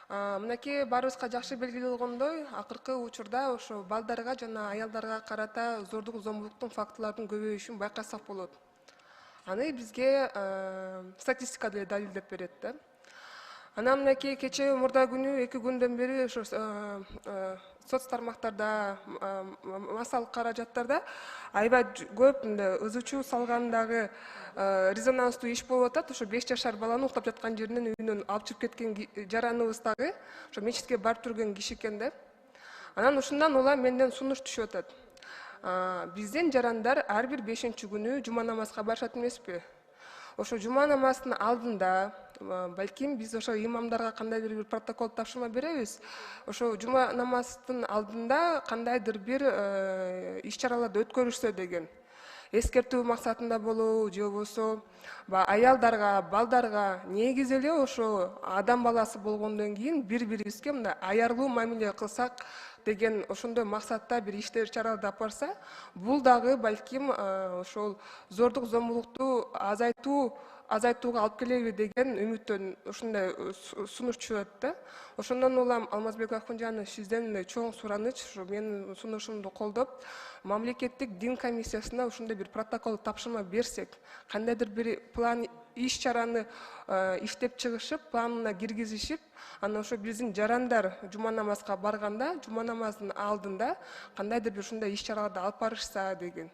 Мынакей баарыбызга жакшы белгилүү болгондой, акыркы учурда ошо балдарга жана аялдарга карата зордук зомбулуктун фактылардын көбөйүшүн байкасак болот. Аны бизге статистика деле далилдеп берет да. Анан мынакей кечээ мурда күнү 2 күндөн бери ошо соц тармактарда, массалык каражаттарда аябай көп ызы чуу салгандагы резонанстуу иш болуп атат. Ошо 5 жашар баланы уктап жаткан жеринен үйүнөн алып чыгып кеткен жараныбыз дагы ошо мечитке барып жүргөн киши экен да. Анан ушундан улам менден сунуш түшүп атат. Биздин жарандар ар бир 5-күнү жума намазга барышат эмеспи? Ошо жума намазынын алдында балким биз ошо имамдарга кандайдыр бир протокол тапшырма беребиз. Ошо жума намазынын алдында кандайдыр бир иш-чараларды өткөрүшсө деген. Эскертүү максатында болобу, же болбосо аялдарга, балдарга негизи эле ошо адам баласы болгондон кийин бири-бирибизге мындай аярлуу мамиле кылсак деген ошондой максатта бир иштер чараларды алып барса, бул дагы балким ошол зордук зомбулукту азайтууга алып келеби деген үмүттөн ушундай сунуш түшүп атат да. Ошондон улам Алмазбек Акунжанов сизден чоң сураныч, ушу менин сунушумду колдоп, мамлекеттик дин комиссиясына ушундай бир протокол тапшырма берсек, кандайдыр бир план иш-чараны иштеп чыгышып, планына киргизишип, анан ошо биздин жарандар жума намазга барганда, жума намазынын алдында кандайдыр бир ушундай иш-чараларды алып барышса деген.